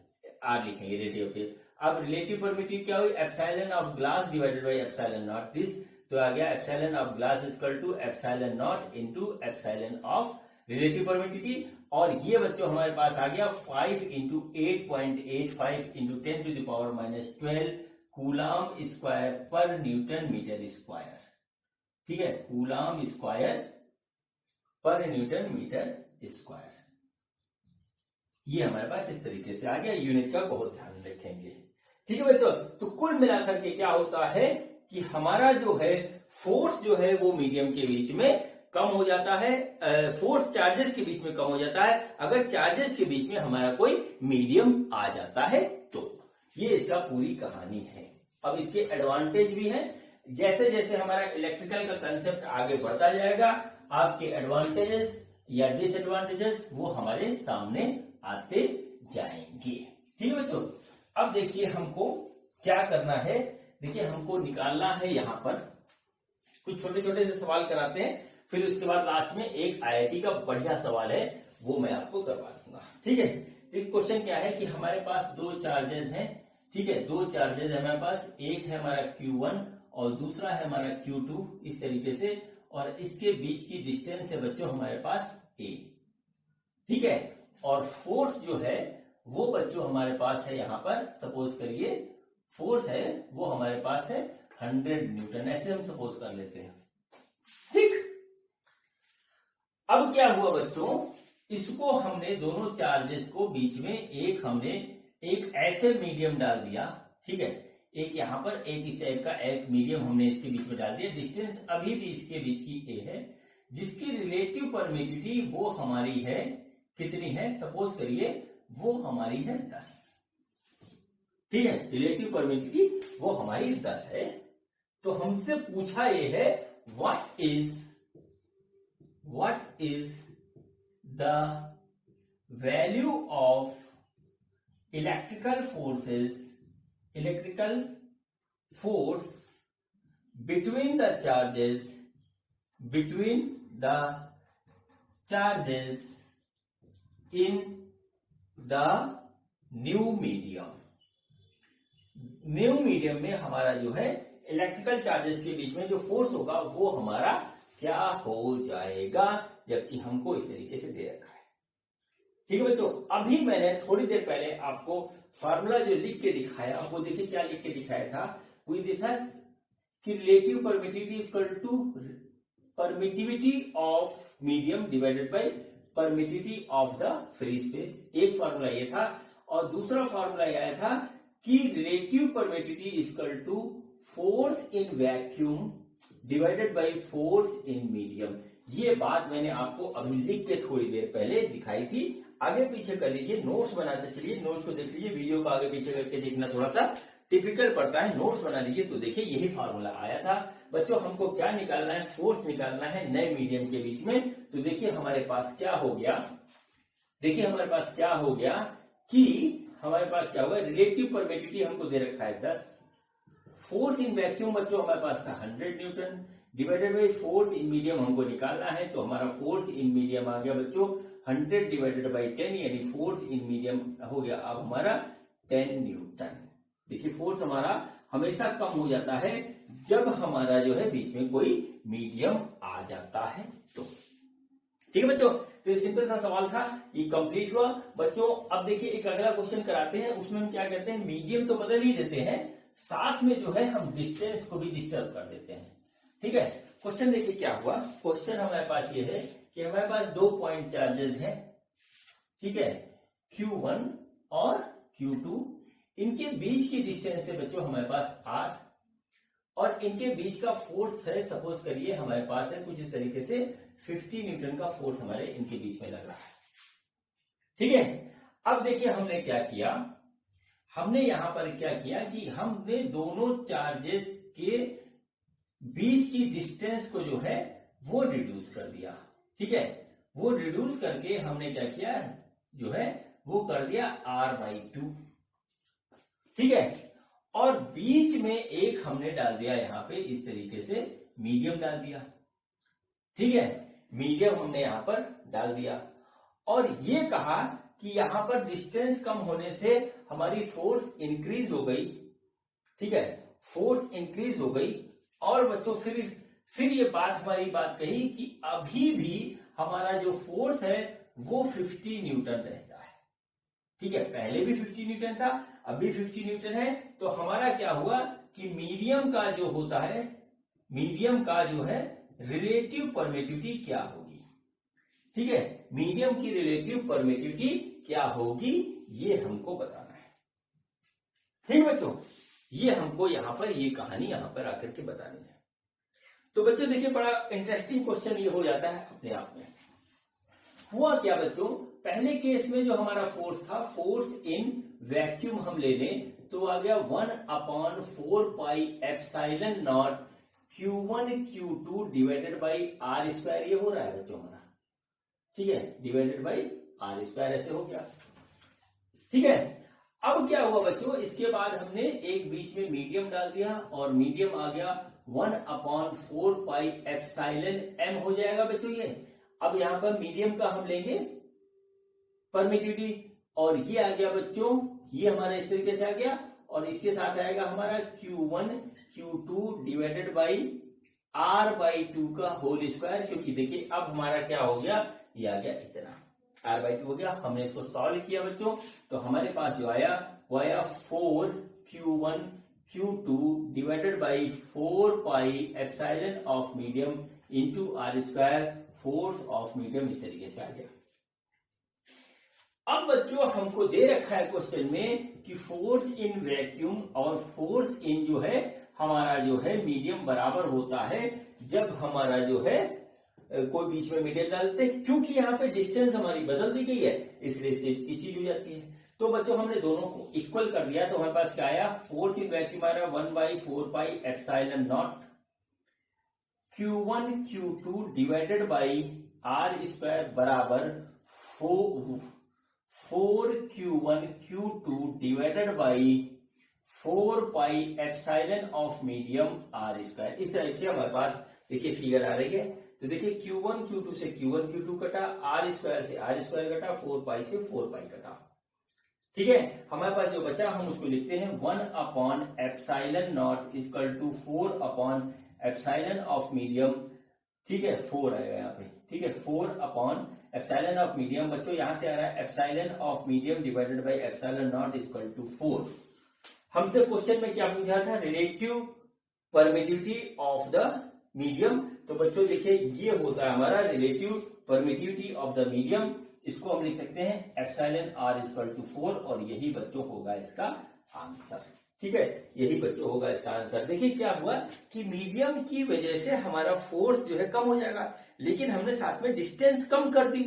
R लिखेंगे रिलेटिव पे। अब रिलेटिव परमिटिविटी क्या हुई, epsilon of glass divided by epsilon nought this, तो आ गया epsilon of glass is equal to epsilon nought into epsilon of relative permittivity. और ये बच्चों हमारे पास आ गया 5 into 8.85 into 10 to the power -12 coulomb square per newton metre square. ठीक है, coulomb square per newton metre square. ये हमारे पास इस तरीके से आ गया। यूनिट का बहुत ध्यान रखेंगे। ठीक है बच्चों, तो कुल मिलाकर के क्या होता है कि हमारा जो है फोर्स जो है वो मीडियम के बीच में कम हो जाता है, फोर्स चार्जेस के बीच में कम हो जाता है अगर चार्जेस के बीच में हमारा कोई मीडियम आ जाता है तो। ये इसका पूरी कहानी है। अब इसके एडवांटेज भी हैं। जैसे जैसे हमारा इलेक्ट्रिकल का कंसेप्ट आगे बढ़ता जाएगा, आपके एडवांटेजेस या डिसएडवांटेजेस वो हमारे सामने आते जाएंगे। ठीक है बच्चों, अब देखिए हमको क्या करना है। देखिए हमको निकालना है, यहाँ पर कुछ छोटे छोटे से सवाल कराते हैं, फिर उसके बाद लास्ट में एक आईआईटी का बढ़िया सवाल है वो मैं आपको करवा दूंगा। ठीक है, एक क्वेश्चन क्या है कि हमारे पास दो चार्जेस हैं। ठीक है, दो चार्जेस है हमारे पास, एक है हमारा Q1 और दूसरा है हमारा Q2 इस तरीके से, और इसके बीच की डिस्टेंस है बच्चों हमारे पास A। ठीक है, और फोर्स जो है वो बच्चों हमारे पास है यहाँ पर, सपोज करिए फोर्स है वो हमारे पास है 100 न्यूटन, ऐसे हम सपोज कर लेते हैं। ठीक, अब क्या हुआ बच्चों, इसको हमने दोनों चार्जेस को बीच में हमने एक ऐसे मीडियम डाल दिया। ठीक है, एक यहां पर एक इस टाइप का एक मीडियम हमने इसके बीच में डाल दिया। डिस्टेंस अभी भी इसके बीच की A है, जिसकी रिलेटिव परमिटिविटी वो हमारी है कितनी है, सपोज करिए वो हमारी है 10। ठीक है, रिलेटिव परमिटिविटी वो हमारी 10 है। तो हमसे पूछा ये है what is the value of electrical force between the charges in the new medium। New medium में हमारा जो है इलेक्ट्रिकल चार्जेस के बीच में जो फोर्स होगा वो हमारा क्या हो जाएगा, जबकि हमको इस तरीके से दे रखा है। ठीक है बच्चों, अभी मैंने थोड़ी देर पहले आपको फार्मूला जो लिख के दिखाया वो देखिए क्या लिख के दिखाया था। वो देखा कि relative permittivity is equal to permittivity of medium divided by permittivity of the free space. एक फार्मूला ये था, और दूसरा फार्मूला ये आया था कि relative permittivity is equal to force in vacuum divided by force in medium. ये बात मैंने आपको अभी लिख के थोड़ी देर पहले दिखाई थी। आगे पीछे कर लीजिए, नोट्स बनाते चलिए, नोट्स को देख लीजिए। वीडियो को आगे पीछे करके देखना थोड़ा सा टिपिकल पड़ता है, नोट्स बना लीजिए। तो देखिए यही फार्मूला आया था बच्चों। हमको क्या निकालना है, फोर्स निकालना है नए मीडियम के बीच में। तो देखिए हमारे पास क्या हो गया, देखिए हमारे पास क्या हो गया कि हमारे पास क्या हुआ, रिलेटिव परमिटिविटी हमको दे रखा है 10, फोर्स इन वैक्यूम बच्चों हमारे पास था 100 Newton, divided by force in medium हमको निकालना है, तो हमारा फोर्स इन मीडियम आ गया बच्चों 100 डिवाइडेड बाई 10, यानी फोर्स इन मीडियम हो गया अब हमारा 10 न्यूटन। देखिए फोर्स हमारा हमेशा कम हो जाता है जब हमारा जो है बीच में कोई मीडियम आ जाता है तो। ठीक है बच्चों, तो ये सिंपल सा सवाल था, ये कंप्लीट हुआ बच्चों। अब देखिए एक अगला क्वेश्चन कराते हैं, उसमें हम क्या करते हैं, मीडियम तो बदल ही देते हैं, साथ में जो है हम डिस्टेंस को भी डिस्टर्ब कर देते हैं। ठीक है, क्वेश्चन देखिए क्या हुआ। क्वेश्चन हमारे पास ये है कि हमारे पास 2 पॉइंट चार्जेस हैं, ठीक है, Q1 और Q2, इनके बीच की डिस्टेंस है बच्चों हमारे पास R, और इनके बीच का फोर्स है, सपोज करिए हमारे पास है कुछ इस तरीके से 50 न्यूटन का फोर्स हमारे इनके बीच में लग रहा है। ठीक है, अब देखिए हमने क्या किया, हमने यहां पर क्या किया कि हमने दोनों चार्जेस के बीच की डिस्टेंस को जो है वो रिड्यूस कर दिया। ठीक है, वो रिड्यूस करके हमने क्या किया जो है वो कर दिया R/2। ठीक है, और बीच में एक हमने डाल दिया यहां पे इस तरीके से मीडियम डाल दिया। ठीक है, मीडियम हमने यहां पर डाल दिया और ये कहा कि यहां पर डिस्टेंस कम होने से हमारी फोर्स इंक्रीज हो गई। ठीक है, फोर्स इंक्रीज हो गई और बच्चों फिर ये हमारी बात कही कि अभी भी हमारा जो फोर्स है वो 50 न्यूटन रहता है। ठीक है, पहले भी 50 न्यूटन था, अभी 50 न्यूटन है, तो हमारा क्या हुआ कि मीडियम का जो होता है, मीडियम का जो है रिलेटिव परमिटिविटी क्या होगी। ठीक है, मीडियम की रिलेटिव परमिटिविटी क्या होगी ये हमको बताना है। ठीक है बच्चों, ये हमको यहां पर ये कहानी यहां पर आकर के बतानी है। तो बच्चों देखिए बड़ा इंटरेस्टिंग क्वेश्चन ये हो जाता है अपने आप में। हुआ क्या बच्चों, पहले केस में जो हमारा फोर्स था, फोर्स इन वैक्यूम हम ले लें तो आ गया 1/4 pi epsilon nought Q1 Q2 divided by R², ये हो रहा है बच्चों हमारा। ठीक है, डिवाइडेड बाई R², ऐसे हो गया। ठीक है, अब क्या हुआ बच्चों, इसके बाद हमने एक बीच में मीडियम डाल दिया और मीडियम आ गया 1/4 पाई एप्सिलॉन m हो जाएगा बच्चों ये। अब यहां पर मीडियम का हम लेंगे परमिटिविटी और ये आ गया बच्चों, ये हमारा इस तरीके से आ गया और इसके साथ आएगा हमारा Q1 Q2 divided by R/2 का होल स्क्वायर, क्योंकि देखिए अब हमारा क्या हो गया, ये आ गया इतना R/2 हो गया। हमने इसको सॉल्व किया बच्चों, तो हमारे पास जो आया वो आया 4Q1 Q2 divided by 4 pi epsilon of medium into R², force of medium, इस तरीके से आ गया। अब बच्चों हमको दे रखा है क्वेश्चन में कि फोर्स इन वैक्यूम और फोर्स इन जो है हमारा जो है मीडियम बराबर होता है जब हमारा जो है कोई बीच में मीडियम डालते हैं। क्योंकि यहाँ पे डिस्टेंस हमारी बदल दी गई है इसलिए इसकी चीज हो जाती है। तो बच्चों हमने दोनों को इक्वल कर दिया, तो हमारे पास क्या आया, फोर्स इन वैक्यूम आ रहा है 1/4 pi epsilon nought Q1 Q2 divided by R² बराबर 4Q1 Q2 divided by 4 pi epsilon of medium R²। इस तरह से हमारे पास देखिए फिगर आ रही है। तो देखिए Q1 Q2 से Q1 Q2 कटा, R² से R² कटा, 4 पाई से 4 पाई कटा। ठीक है, हमारे पास जो बचा हम उसको लिखते हैं 1/एप्सिलॉन नॉट इक्वल टू 4/एप्सिलॉन ऑफ मीडियम। ठीक है, 4 आएगा यहाँ पे। ठीक है, 4/एप्सिलॉन ऑफ मीडियम बच्चों यहां से आ रहा है epsilon of medium divided by epsilon nought equal to 4। हमसे क्वेश्चन में क्या पूछा था, relative permittivity of the medium. तो बच्चों देखिए ये होता है हमारा relative permittivity of the medium, इसको हम लिख सकते हैं एप्सिलॉन R इक्वल टू 4 और यही बच्चों होगा इसका आंसर। ठीक है, यही बच्चों होगा इसका आंसर। देखिए क्या हुआ कि मीडियम की वजह से हमारा फोर्स जो है कम हो जाएगा, लेकिन हमने साथ में डिस्टेंस कम कर दी।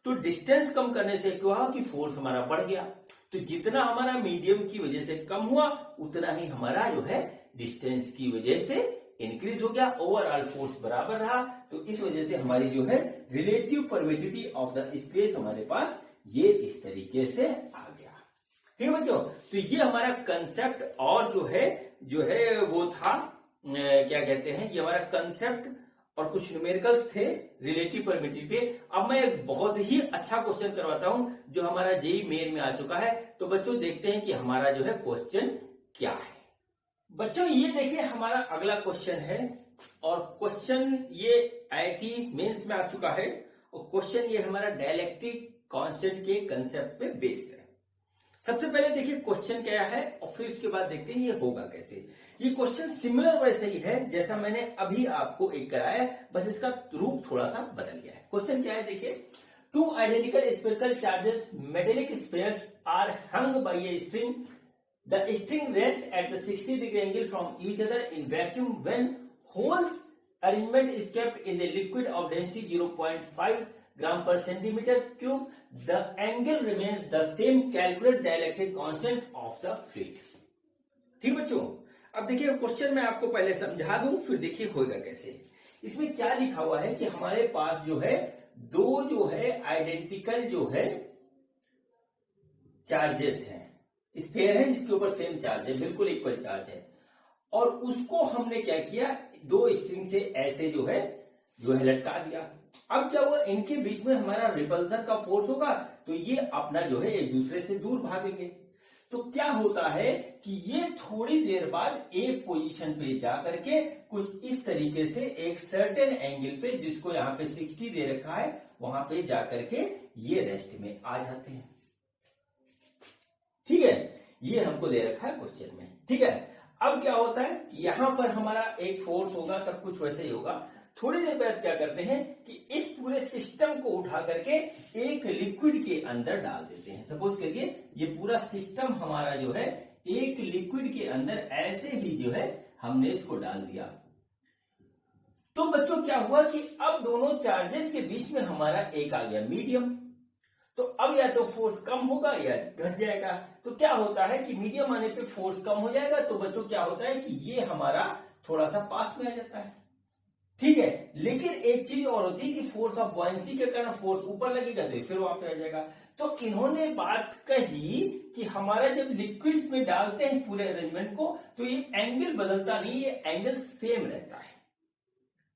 तो डिस्टेंस कम करने से क्या हुआ कि फोर्स हमारा बढ़ गया। तो जितना हमारा मीडियम की वजह से कम हुआ उतना ही हमारा जो है डिस्टेंस की वजह से इंक्रीज हो गया, ओवरऑल फोर्स बराबर रहा। तो इस वजह से हमारी जो है relative permittivity of the space हमारे पास ये इस तरीके से आ गया। ठीक है बच्चों, तो ये हमारा कंसेप्ट और जो है वो था क्या कहते हैं, ये हमारा कंसेप्ट और कुछ न्यूमेरिकल्स थे रिलेटिव परमिटिविटी पे। अब मैं एक बहुत ही अच्छा क्वेश्चन करवाता हूं जो हमारा जेई मेन में आ चुका है। तो बच्चों देखते हैं कि हमारा जो है क्वेश्चन क्या है। बच्चों ये देखिए हमारा अगला क्वेश्चन है, और क्वेश्चन ये आईआईटी मेंस में आ चुका है, और क्वेश्चन ये हमारा डायलेक्ट्रिक कांस्टेंट के कंसेप्ट पे बेस्ड है। सबसे पहले देखिए क्वेश्चन क्या है, और फिर उसके बाद देखते हैं ये होगा कैसे। ये क्वेश्चन सिमिलर वैसे ही है जैसा मैंने अभी आपको एक कराया है, बस इसका रूप थोड़ा सा बदल गया है। क्वेश्चन क्या है देखिए, two identical spherical charges metallic spheres are hung by a string, the string rest at the 60 degree angle from each other in vacuum when whole arrangement is kept in the liquid of density 0.5 gram per centimetre cube, the angle remains the same, calculate dielectric constant of the fluid. ठीक बच्चों, अब देखिए question मैं आपको पहले समझा दूं, फिर देखिए होगा कैसे। इसमें क्या लिखा हुआ है कि हमारे पास जो है दो जो है आइडेंटिकल जो है चार्जेस हैं, स्फेयर है जिसके ऊपर सेम चार्ज है, बिल्कुल इक्वल चार्ज है, और उसको हमने क्या किया, दो स्ट्रिंग से ऐसे जो है लटका दिया। अब क्या हुआ, इनके बीच में हमारा रिपल्सन का फोर्स होगा, तो ये अपना जो है एक दूसरे से दूर भागेंगे। तो क्या होता है कि ये थोड़ी देर बाद एक पोजीशन पे जाकर के कुछ इस तरीके से एक सर्टेन एंगल पे, जिसको यहाँ पे 60 दे रखा है, वहां पे जाकर के ये रेस्ट में आ जाते हैं। ठीक है, ये हमको दे रखा है क्वेश्चन में। ठीक है, अब क्या होता है कि यहां पर हमारा एक फोर्स होगा, सब कुछ वैसे ही होगा। थोड़ी देर बाद क्या करते हैं कि इस पूरे सिस्टम को उठा करके एक लिक्विड के अंदर डाल देते हैं। सपोज करिए ये पूरा सिस्टम हमारा जो है एक लिक्विड के अंदर ऐसे ही जो है हमने इसको डाल दिया। तो बच्चों क्या हुआ कि अब दोनों चार्जेस के बीच में हमारा एक आ गया मीडियम। तो अब या तो फोर्स कम होगा या घट जाएगा। तो क्या होता है कि मीडियम आने पे फोर्स कम हो जाएगा, तो बच्चों क्या होता है कि ये हमारा थोड़ा सा पास में आ जाता है। ठीक है, लेकिन एक चीज और होती है कि फोर्स ऑफ बॉयंसी के कारण फोर्स ऊपर लगेगा तो फिर वहां पे आ जाएगा। तो इन्होंने बात कही कि हमारा जब लिक्विड में डालते हैं इस पूरे अरेंजमेंट को, तो ये एंगल बदलता नहीं, ये एंगल सेम रहता है।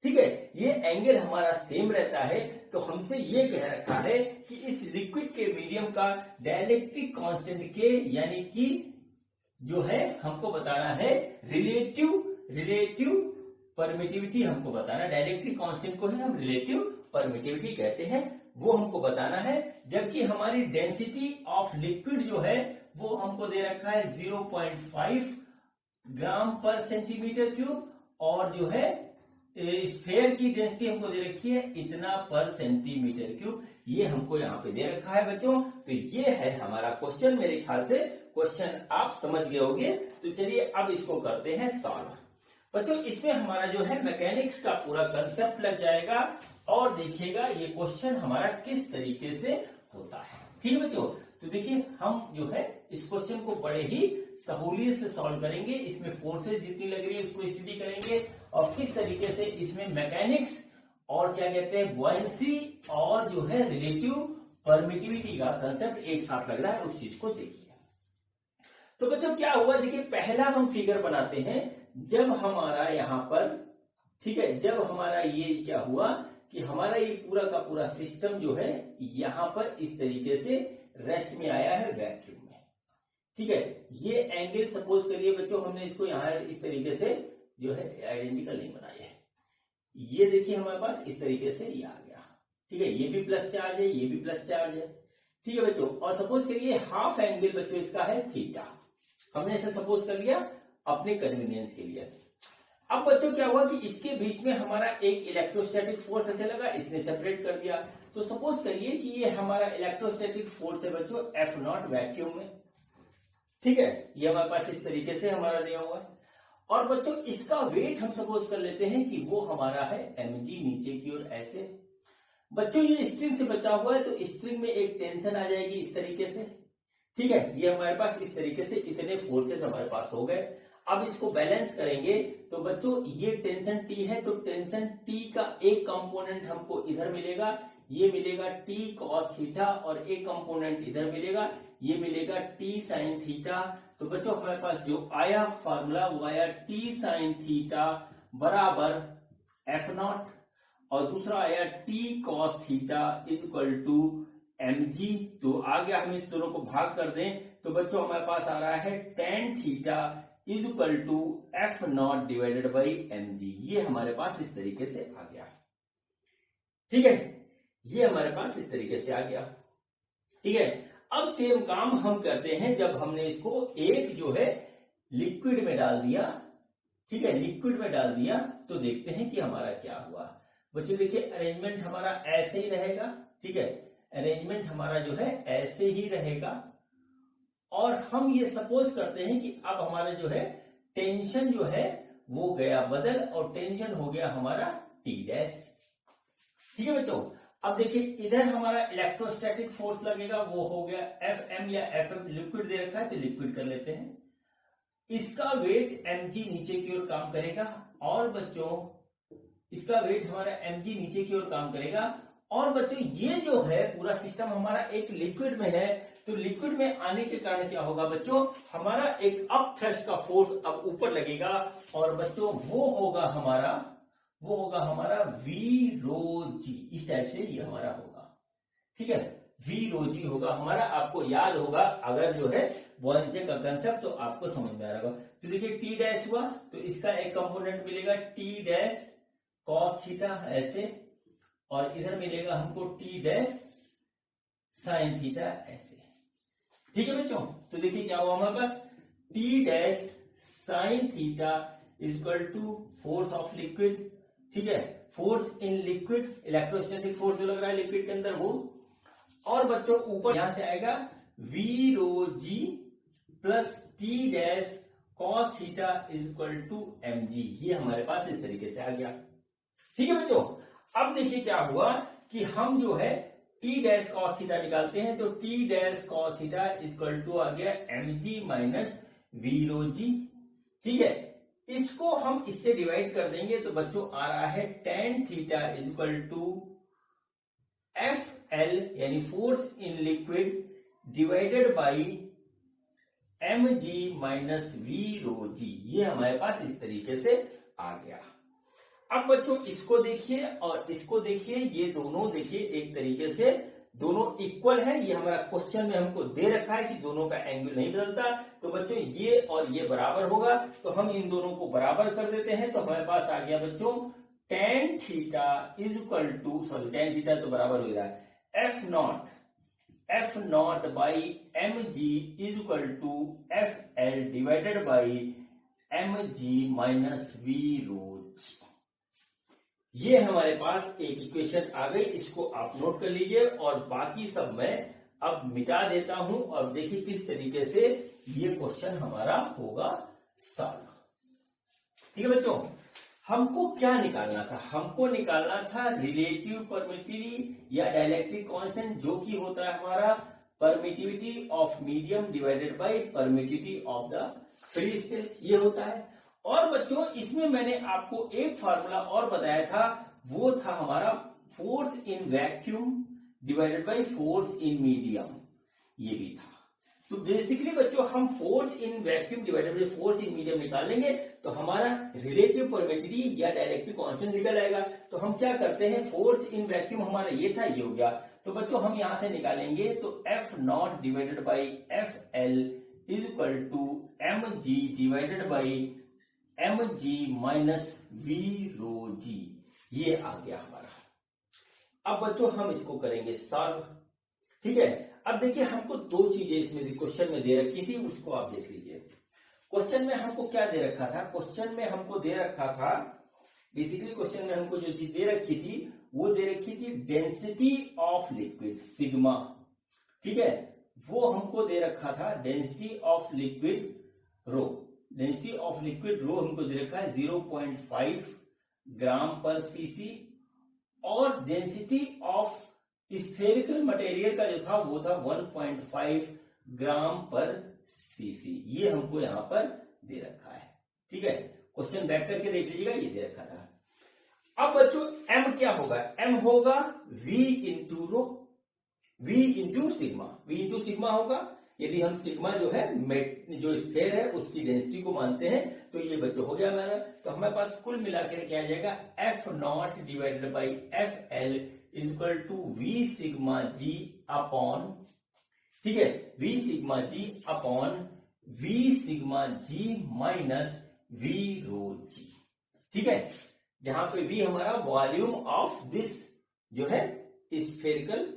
ठीक है, ये एंगल हमारा सेम रहता है। तो हमसे ये कह रखा है कि इस लिक्विड के मीडियम का डायलेक्ट्रिक कांस्टेंट के, यानी कि जो है हमको बताना है रिलेटिव परमिटिविटी, हमको बताना, डायलेक्ट्रिक कांस्टेंट को ही हम रिलेटिव परमिटिविटी कहते हैं, वो हमको बताना है। जबकि हमारी डेंसिटी ऑफ लिक्विड जो है वो हमको दे रखा है 0.5 ग्राम पर सेंटीमीटर क्यूब, और जो है स्फेयर की डेंसिटी हमको दे रखी है इतना पर सेंटीमीटर क्यूब, ये हमको यहाँ पे दे रखा है बच्चों। तो ये है हमारा क्वेश्चन। मेरे ख्याल से क्वेश्चन आप समझ गए होंगे। तो चलिए अब इसको करते हैं सॉल्व। बच्चों इसमें हमारा जो है मैकेनिक्स का पूरा कंसेप्ट लग जाएगा, और देखिएगा ये क्वेश्चन हमारा किस तरीके से होता है। ठीक है बच्चों, तो देखिए हम जो है इस क्वेश्चन को बड़े ही सहूलियत से सॉल्व करेंगे। इसमें फोर्सेज जितनी लग रही है उसको स्टडी करेंगे, और किस तरीके से इसमें मैकेनिक्स और क्या कहते हैं बॉयंसी और जो है रिलेटिव परमिटिविटी का कंसेप्ट एक साथ लग रहा है, उस चीज को देखिए। तो बच्चों क्या हुआ, देखिए पहला हम फिगर बनाते हैं जब हमारा यहां पर, ठीक है, जब हमारा ये क्या हुआ कि हमारा ये पूरा का पूरा सिस्टम जो है यहां पर इस तरीके से रेस्ट में आया है वैक्यूम में। ठीक है, ये एंगल सपोज करिए बच्चों हमने इसको यहां इस तरीके से जो है आइडेंटिकल नहीं बनाई है, ये देखिए हमारे पास इस तरीके से ये आ गया। ठीक है, ये भी प्लस चार्ज है, ये भी प्लस चार्ज है। ठीक है बच्चों, और सपोज करिए हाफ एंगल बच्चों इसका है थीटा, हमने इसे सपोज कर लिया अपने कन्वीनियंस के लिए। अब बच्चों क्या हुआ कि इसके बीच में हमारा एक इलेक्ट्रोस्टैटिक फोर्स ऐसे लगा, इसने सेपरेट कर दिया। तो सपोज करिए कि ये हमारा इलेक्ट्रोस्टैटिक फोर्स है बच्चों F0 वैक्यूम में। ठीक है, ये हमारे पास इस तरीके से हमारा दिया हुआ है, और बच्चों इसका वेट हम सपोज कर लेते हैं कि वो हमारा है mg, नीचे की ओर ऐसे। बच्चों ये स्ट्रिंग से बचा हुआ है, तो स्ट्रिंग में एक टेंशन आ जाएगी इस तरीके से। ठीक है, ये हमारे पास इस तरीके से इतने फोर्सेस हमारे पास हो गए। अब इसको बैलेंस करेंगे तो बच्चों ये टेंशन T है, तो टेंशन T का एक कंपोनेंट हमको इधर मिलेगा, ये मिलेगा T cos थीटा, और एक कंपोनेंट इधर मिलेगा, ये मिलेगा टी साइन थीटा। तो बच्चों हमारे पास जो आया फार्मूला वो आया टी साइन थीटा बराबर एफ नॉट, और दूसरा आया T cos theta is equal to M G. तो आगे हम इस दोनों को भाग कर दें तो बच्चों हमारे पास आ रहा है tan theta is equal to F not divided by M G. ये हमारे पास इस तरीके से आ गया। ठीक है, ये हमारे पास इस तरीके से आ गया। ठीक है, अब सेम काम हम करते हैं जब हमने इसको एक जो है लिक्विड में डाल दिया। ठीक है, लिक्विड में डाल दिया तो देखते हैं कि हमारा क्या हुआ। बच्चों देखिए अरेंजमेंट हमारा ऐसे ही रहेगा। ठीक है, अरेंजमेंट हमारा जो है ऐसे ही रहेगा, और हम ये सपोज करते हैं कि अब हमारा जो है टेंशन जो है वो गया बदल, और टेंशन हो गया हमारा टी डैश। ठीक है बच्चों, अब देखिए इधर हमारा इलेक्ट्रोस्टैटिक फोर्स लगेगा, वो हो गया एफ एम या एफ एम, लिक्विड दे रखा है तो लिक्विड कर लेते हैं। इसका वेट एम जी नीचे की ओर काम करेगा, और बच्चों इसका वेट हमारा एम जी नीचे की ओर काम करेगा। और बच्चों ये जो है पूरा सिस्टम हमारा एक लिक्विड में है, तो लिक्विड में आने के कारण क्या होगा बच्चों, हमारा एक अप थ्रस्ट का फोर्स अब ऊपर लगेगा, और बच्चों वो होगा हमारा वी रो जी। इस टाइप से ये हमारा होगा। ठीक है, वी रो जी होगा हमारा। आपको याद होगा अगर जो है बॉयंसी का कंसेप्ट तो आपको समझ में आ रहा होगा। तो देखिए टी डैश हुआ तो इसका एक कंपोनेंट मिलेगा टी डैश कॉस थीटा ऐसे, और इधर मिलेगा हमको टी डैश साइन थीटा ऐसे। ठीक है बच्चों, तो देखिए क्या हुआ हमारे पास, T dash sine theta is equal to force of liquid. ठीक है, force in liquid, electrostatic force जो लग रहा है लिक्विड के अंदर वो, और बच्चों ऊपर यहां से आएगा V rho G plus T dash cos theta is equal to M G. ये हमारे पास इस तरीके से आ गया। ठीक है बच्चों, अब देखिए क्या हुआ कि हम जो है टी डैश कॉस थीटा निकालते हैं, तो T dash cos theta equal to आ गया M G minus V rho G. ठीक है, इसको हम इससे डिवाइड कर देंगे तो बच्चों आ रहा है tan theta equal to F L यानी force in liquid divided by M G minus V rho G. ये हमारे पास इस तरीके से आ गया। अब बच्चों इसको देखिए और इसको देखिए, ये दोनों देखिए एक तरीके से दोनों इक्वल है। ये हमारा क्वेश्चन में हमको दे रखा है कि दोनों का एंगल नहीं बदलता, तो बच्चों ये और ये बराबर होगा, तो हम इन दोनों को बराबर कर देते हैं। तो हमारे पास आ गया बच्चों tan theta is equal to, sorry tan theta तो बराबर हो रहा है F not by M G is equal to F L divided by M G minus V rho. ये हमारे पास एक इक्वेशन आ गई, इसको आप नोट कर लीजिए, और बाकी सब मैं अब मिटा देता हूं, और देखिए किस तरीके से ये क्वेश्चन हमारा होगा सॉल्व। ठीक है बच्चों, हमको क्या निकालना था, हमको निकालना था रिलेटिव परमिटिविटी या डाइलेक्ट्रिक कांस्टेंट, जो कि होता है हमारा permittivity of medium divided by permittivity of the free space, ये होता है। और बच्चों इसमें मैंने आपको एक फार्मूला और बताया था, वो था हमारा force in vacuum divided by force in medium, ये भी था। तो बेसिकली बच्चों हम force in vacuum divided by force in medium निकाल लेंगे तो हमारा रिलेटिव परमिटिविटी या डाइलेक्ट्रिक कांस्टेंट निकल आएगा। तो हम क्या करते हैं, फोर्स इन वैक्यूम हमारा ये था, ये हो गया। तो बच्चों हम यहां से निकालेंगे तो F not divided by F L is equal to M G divided by M G minus V rho G, ये आ गया हमारा। अब बच्चों हम इसको करेंगे सॉल्व। ठीक है, अब देखिए हमको दो चीजें इसमें क्वेश्चन में दे रखी थी, उसको आप देख लीजिए। क्वेश्चन में हमको क्या दे रखा था, क्वेश्चन में हमको दे रखा था, बेसिकली क्वेश्चन में हमको जो चीज दे रखी थी वो दे रखी थी डेंसिटी ऑफ लिक्विड सिग्मा। ठीक है, वो हमको दे रखा था density of liquid rho. Density of liquid rho हमको दे रखा है 0.5 ग्राम पर सीसी, और डेंसिटी ऑफ स्फेरिकल मटेरियल का जो था वो था 1.5 ग्राम पर सीसी। ये हमको यहां पर दे रखा है। ठीक है, क्वेश्चन बैक करके देख लीजिएगा, ये दे रखा था। अब बच्चों एम क्या होगा, एम होगा v into rho, v into sigma होगा, यदि हम सिग्मा जो है जो स्फेयर है उसकी डेंसिटी को मानते हैं तो ये बच्चों हो गया हमारा। तो हमारे पास कुल मिलाकर क्या आ जाएगा, F not divided by F L is equal to V sigma G upon, ठीक है, V sigma G upon V sigma G minus V rho G. ठीक है, जहां पे वी हमारा वॉल्यूम ऑफ दिस जो है स्फेरिकल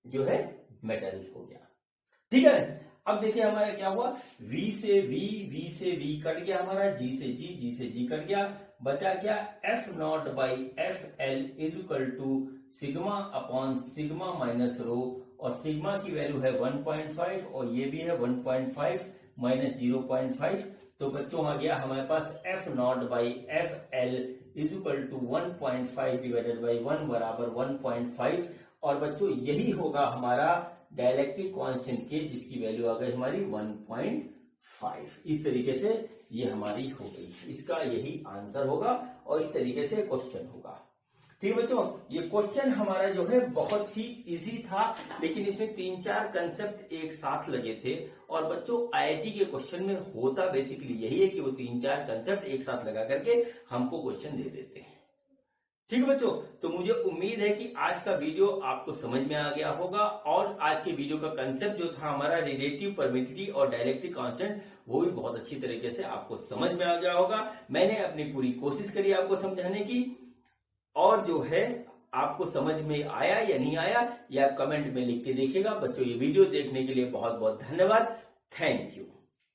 जो है मेटल हो गया। ठीक है, अब देखिए हमारा क्या हुआ, v से v कट गया हमारा, g से g कट गया, बचा क्या F not by F L is equal to sigma upon sigma minus rho, और सिग्मा की वैल्यू है 1.5 और ये भी है 1.5 माइनस 0.5। तो बच्चों आ गया हमारे पास F not by F L is equal to 1.5 divided by 1 बराबर 1.5। और बच्चों यही होगा हमारा डाइलेक्ट्रिक कांस्टेंट के, जिसकी वैल्यू आ गई हमारी 1.5। इस तरीके से ये हमारी हो गई, इसका यही आंसर होगा और इस तरीके से क्वेश्चन होगा। ठीक है बच्चों, ये क्वेश्चन हमारा जो है बहुत ही इजी था, लेकिन इसमें 3-4 कंसेप्ट एक साथ लगे थे। और बच्चों आईआईटी के क्वेश्चन में होता बेसिकली यही है कि वो 3-4 कंसेप्ट एक साथ लगा करके हमको क्वेश्चन दे देते हैं। ठीक है बच्चों, तो मुझे उम्मीद है कि आज का वीडियो आपको समझ में आ गया होगा और आज के वीडियो का कंसेप्ट जो था हमारा रिलेटिव परमिटिविटी और डाइलेक्ट्रिक कांस्टेंट, वो भी बहुत अच्छी तरीके से आपको समझ में आ गया होगा। मैंने अपनी पूरी कोशिश करी आपको समझाने की, और जो है आपको समझ में आया या नहीं आया ये आप कमेंट में लिख के देखिएगा। बच्चों ये वीडियो देखने के लिए बहुत बहुत धन्यवाद। Thank you.